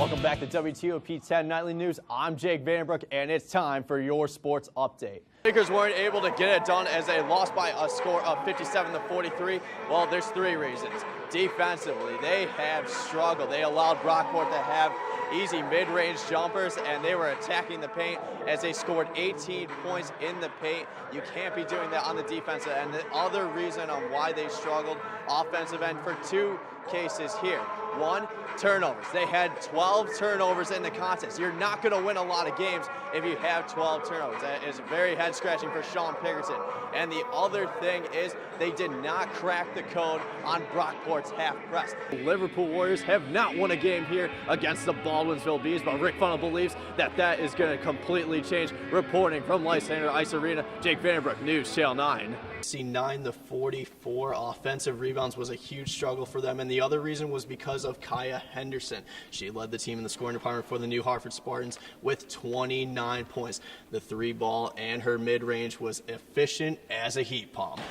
Welcome back to WTOP 10 Nightly News. I'm Jake Vanderbroek, and it's time for your sports update. Lakers weren't able to get it done as they lost by a score of 57-43. Well, there's three reasons. Defensively, they have struggled. They allowed Brockport to have easy mid-range jumpers, and they were attacking the paint as they scored 18 points in the paint. You can't be doing that on the defensive end. The other reason on why they struggled offensive end for two cases here. One, turnovers. They had 12 turnovers in the contest. You're not going to win a lot of games if you have 12 turnovers. That is very head-scratching for Sean Pickerton. And the other thing is they did not crack the code on Brockport's half press. The Liverpool Warriors have not won a game here against the Baldwinsville Bees, but Rick Funnell believes that that is going to completely change. Reporting from Lysander Ice Arena, Jake Vanderbroek, News Channel 9. 9-44 offensive rebounds was a huge struggle for them, and the other reason was because of Kaya Henderson. She led the team in the scoring department for the New Hartford Spartans with 29 points. The three ball and her mid-range was efficient as a heat pump.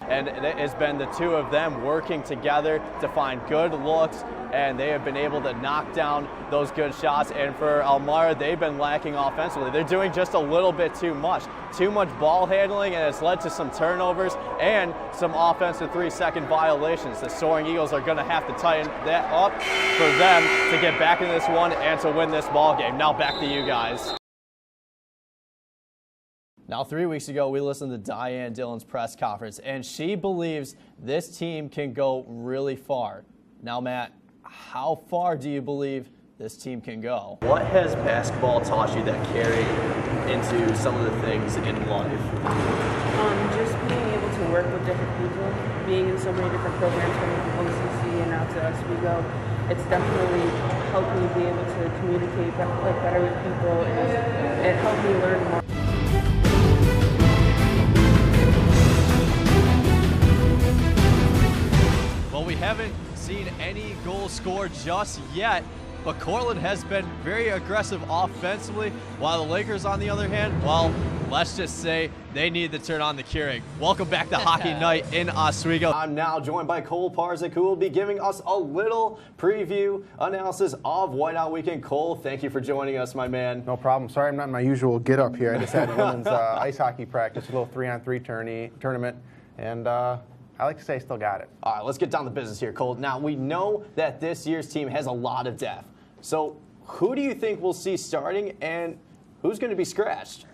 And it has been the two of them working together to find good looks, and they have been able to knock down those good shots. And for Elmira, they've been lacking offensively. They're doing just a little bit too much ball handling, and it's led to some turnovers and some offensive 3-second violations. The Soaring Eagles are going to have to tighten that up for them to get back in this one and to win this ball game. Now back to you guys. Now, 3 weeks ago, we listened to Diane Dillon's press conference, and she believes this team can go really far. Now, Matt, how far do you believe this team can go? What has basketball taught you that carried into some of the things in life? Just being able to work with different people, being in so many different programs from OCC and now to Oswego, it's definitely helped me be able to communicate better with people, and it helped me learn more. Well, we haven't seen any goals scored just yet, but Cortland has been very aggressive offensively, while the Lakers, on the other hand, well, let's just say they need to turn on the Keurig. Welcome back to Hockey Night in Oswego. I'm now joined by Cole Parzik, who will be giving us a little preview analysis of Whiteout Weekend. Cole, thank you for joining us, my man. No problem. Sorry I'm not in my usual get-up here. I just had women's ice hockey practice, a little 3-on-3 tournament, and I like to say I still got it. All right, let's get down to business here, Cole. Now, we know that this year's team has a lot of depth. So who do you think we'll see starting, and who's going to be scratched?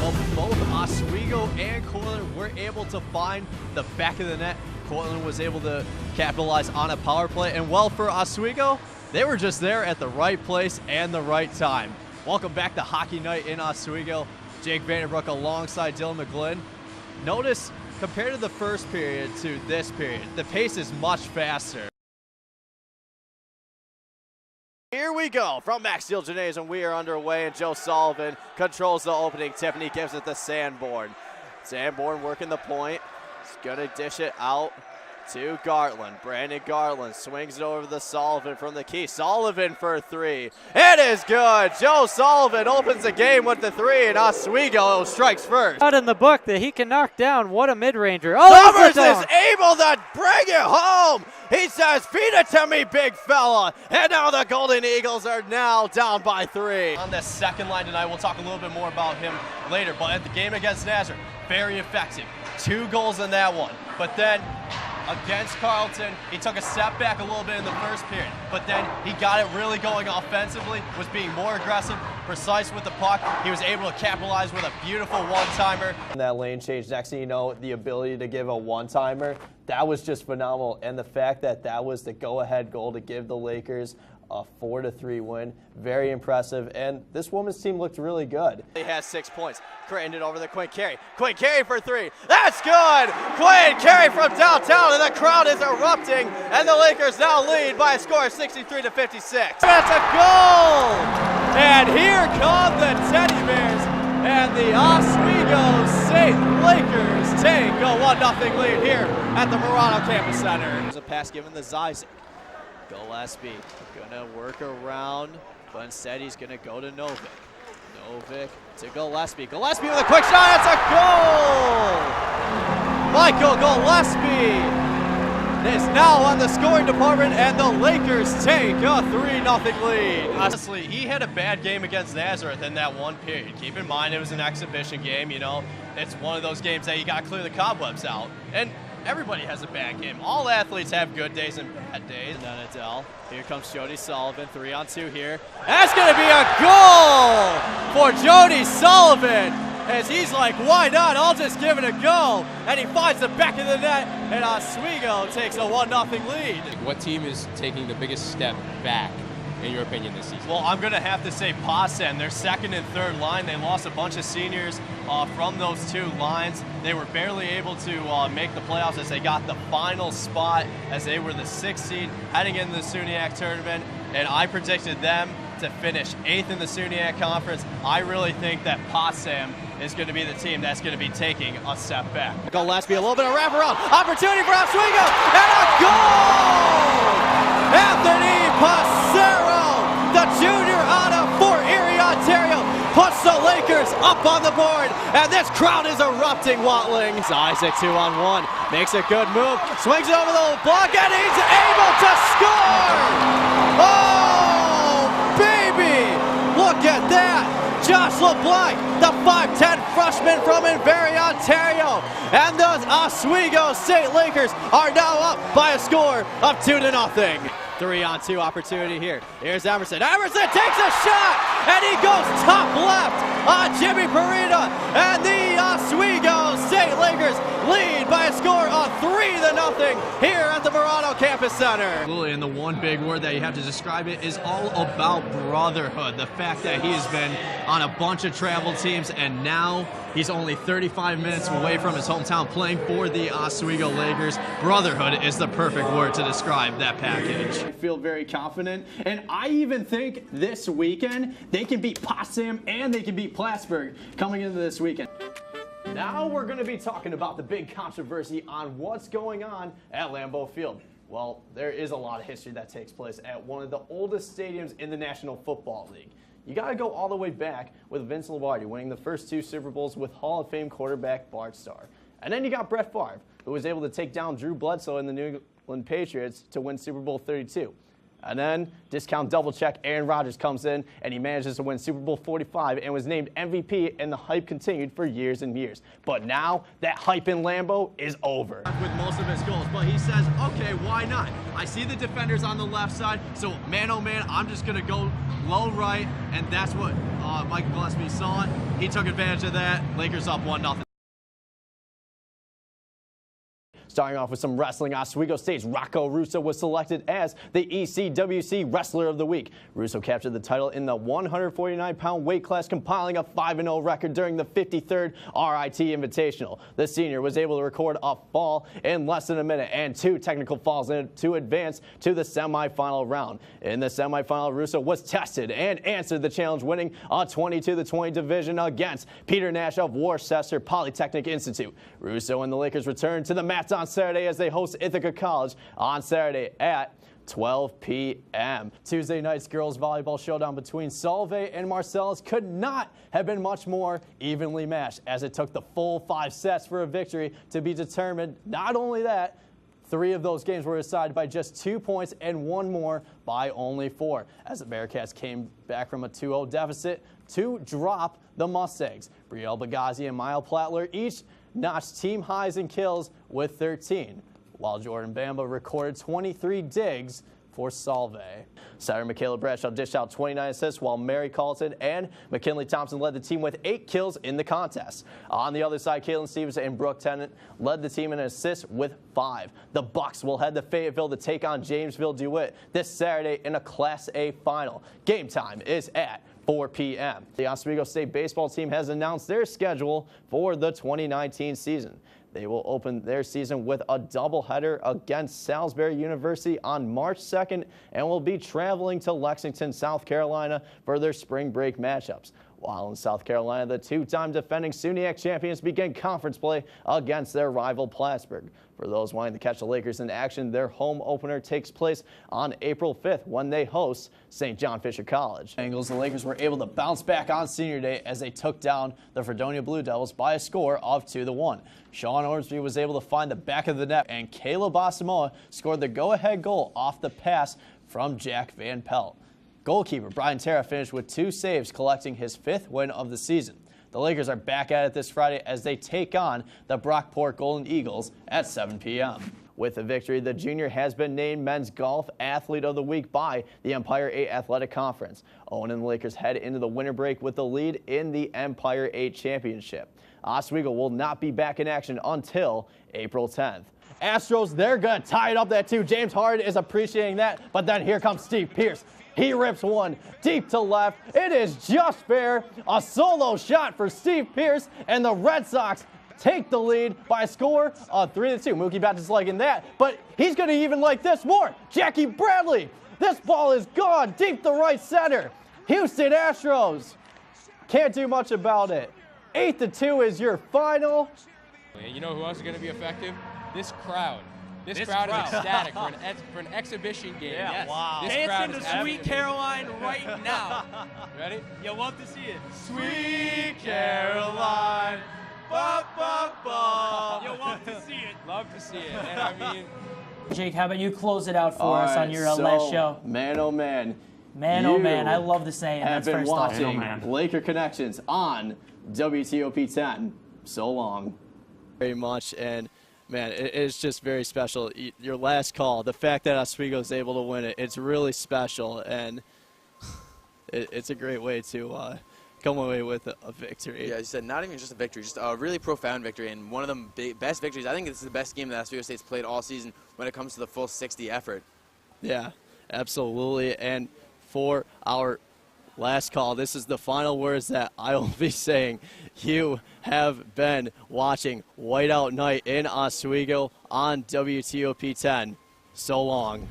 Well, both Oswego and Cortland were able to find the back of the net. Cortland was able to capitalize on a power play. And, well, for Oswego, they were just there at the right place and the right time. Welcome back to Hockey Night in Oswego. Jake Vanderbroek alongside Dylan McGlynn. Notice, compared to the first period to this period, the pace is much faster. Here we go from Max Steel Gymnasium. We are underway, and Joe Sullivan controls the opening tip, and he gives it to Sanborn. Sanborn working the point. He's going to dish it out to Gartland. Brandon Gartland swings it over to Sullivan from the key. Sullivan for three. It is good. Joe Sullivan opens the game with the three, and Oswego strikes first. Out in the book that he can knock down. What a mid-ranger. Oh, Summers is able to bring it home. He says, feed it to me, big fella. And now the Golden Eagles are now down by 3. On the second line tonight, we'll talk a little bit more about him later. But at the game against Nazareth, very effective. 2 goals in that one. But then against Carleton, he took a step back a little bit in the first period, but then he got it really going offensively, was being more aggressive, precise with the puck. He was able to capitalize with a beautiful one-timer. That lane change, next thing you know, the ability to give a one-timer, that was just phenomenal. And the fact that that was the go-ahead goal to give the Lakers a 4-3 win, very impressive, and this women's team looked really good. He has 6 points. Creighton it over to Quinn Carey. Quinn Carey for 3. That's good! Quinn Carey from downtown, and the crowd is erupting, and the Lakers now lead by a score of 63-56. That's a goal! And here come the Teddy Bears, and the Oswego State Lakers take a 1-0 lead here at the Murano Campus Center. There's a pass given to Zizek. Gillespie gonna work around, but instead he's gonna go to Novick. Novick to Gillespie. Gillespie with a quick shot. It's a goal! Michael Gillespie is now on the scoring department, and the Lakers take a 3-0 lead. Honestly, he had a bad game against Nazareth in that one period. Keep in mind it was an exhibition game, you know. It's one of those games that you got to clear the cobwebs out. And everybody has a bad game. All athletes have good days and bad days. And then Adele. Here comes Jody Sullivan, 3-on-2 here. That's going to be a goal for Jody Sullivan, as he's like, why not? I'll just give it a go. And he finds the back of the net, and Oswego takes a 1-0 lead. What team is taking the biggest step back, in your opinion, this season? Well, I'm going to have to say Potsdam. Their second and third line, they lost a bunch of seniors from those two lines. They were barely able to make the playoffs as they got the final spot, as they were the 6th seed heading into the SUNYAC tournament. And I predicted them to finish 8th in the SUNYAC conference. I really think that Potsdam is going to be the team that's going to be taking a step back. Gillespie, a little bit of wraparound. Opportunity for Oswego, and a goal! Anthony Passero, the junior out of Fort Erie, Ontario, puts the Lakers up on the board, and this crowd is erupting, Watling. Isaac 2-on-1, makes a good move, swings it over the block, and he's able to score! Oh, baby! Look at that! Josh LeBlanc, the 5'10 freshman from Inverry, Ontario, and the Oswego State Lakers are now up by a score of 2-0. 3-on-2 opportunity here. Here's Emerson. Emerson takes a shot, and he goes top left on Jimmy Parita, and the Oswego State Lakers lead by a score of 3-0 here at the Verano Campus Center. Absolutely, and the one big word that you have to describe it is all about brotherhood. The fact that he has been on a bunch of travel teams, and now he's only 35 minutes away from his hometown playing for the Oswego Lakers. Brotherhood is the perfect word to describe that package. I feel very confident, and I even think this weekend they can beat Potsdam and they can beat Plattsburgh coming into this weekend. Now we're going to be talking about the big controversy on what's going on at Lambeau Field. Well, there is a lot of history that takes place at one of the oldest stadiums in the National Football League. You got to go all the way back with Vince Lombardi winning the first 2 Super Bowls with Hall of Fame quarterback Bart Starr. And then you got Brett Favre, who was able to take down Drew Bledsoe and the New England Patriots to win Super Bowl 32. And then, discount double check, Aaron Rodgers comes in, and he manages to win Super Bowl 45 and was named MVP, and the hype continued for years and years. But now, that hype in Lambeau is over. With most of his goals, but he says, okay, why not? I see the defenders on the left side, so man, oh man, I'm just going to go low right, and that's what Michael Gillespie saw it. He took advantage of that. Lakers up 1-0. Starting off with some wrestling, Oswego State's Rocco Russo was selected as the ECWC Wrestler of the Week. Russo captured the title in the 149-pound weight class, compiling a 5-0 record during the 53rd RIT Invitational. The senior was able to record a fall in less than a minute and 2 technical falls to advance to the semifinal round. In the semifinal, Russo was tested and answered the challenge, winning a 20-20 division against Peter Nash of Worcester Polytechnic Institute. Russo and the Lakers returned to the mats on Saturday as they host Ithaca College on Saturday at 12 p.m. Tuesday night's girls volleyball showdown between Solvay and Marcellus could not have been much more evenly matched, as it took the full 5 sets for a victory to be determined. Not only that, 3 of those games were decided by just 2 points and 1 more by only 4, as the Bearcats came back from a 2-0 deficit to drop the Mustangs. Brielle Bagazi and Mile Plattler each notched team highs in kills with 13, while Jordan Bamba recorded 23 digs for Solvay. Saturday, Michaela Bradshaw dished out 29 assists, while Mary Carlton and McKinley Thompson led the team with 8 kills in the contest. On the other side, Caitlin Stevens and Brooke Tennant led the team in assists with 5. The Bucks will head to Fayetteville to take on Jamesville DeWitt this Saturday in a Class A final. Game time is at 4 p.m. The Oswego State baseball team has announced their schedule for the 2019 season. They will open their season with a doubleheader against Salisbury University on March 2nd and will be traveling to Lexington, South Carolina for their spring break matchups. While in South Carolina, the two-time defending SUNYAC champions begin conference play against their rival Plattsburgh. For those wanting to catch the Lakers in action, their home opener takes place on April 5th when they host St. John Fisher College. Bengals, the Lakers were able to bounce back on senior day as they took down the Fredonia Blue Devils by a score of 2-1. Sean Ormsby was able to find the back of the net, and Caleb Asamoah scored the go-ahead goal off the pass from Jack Van Pelt. Goalkeeper Brian Terra finished with 2 saves, collecting his 5th win of the season. The Lakers are back at it this Friday as they take on the Brockport Golden Eagles at 7 p.m. With the victory, the junior has been named Men's Golf Athlete of the Week by the Empire 8 Athletic Conference. Owen and the Lakers head into the winter break with the lead in the Empire 8 Championship. Oswego will not be back in action until April 10th. Astros, they're going to tie it up that too. James Harden is appreciating that, but then here comes Steve Pierce. He rips one deep to left. It is just fair. A solo shot for Steve Pierce, and the Red Sox take the lead by a score of 3-2. Mookie Betts is liking that, but he's going to even like this more. Jackie Bradley. This ball is gone deep to right center. Houston Astros can't do much about it. 8-2 is your final. And you know who else is going to be effective? This crowd. This crowd is ecstatic for an exhibition game. Yeah, yes. wow. This Dance crowd into is Sweet absolutely- Caroline right now. Ready? You'll love to see it. Sweet Caroline. Ba, ba, ba. You'll love to see it. Love to see it. And I mean, Jake, how about you close it out for All us on right, your so, last show? Man, oh man. Man, you oh man, I love the saying. have That's been first off. watching Laker Connections on WTOP 10 so long. Very much, and man, it's just very special. Your last call, the fact that Oswego is able to win it, it's really special, and it's a great way to come away with a victory. Yeah, you said not even just a victory, just a really profound victory, and one of the best victories. I think this is the best game that Oswego State's played all season when it comes to the full 60 effort. Yeah, absolutely. And for our last call, this is the final words that I will be saying. You have been watching Whiteout Night in Oswego on WTOP 10. So long.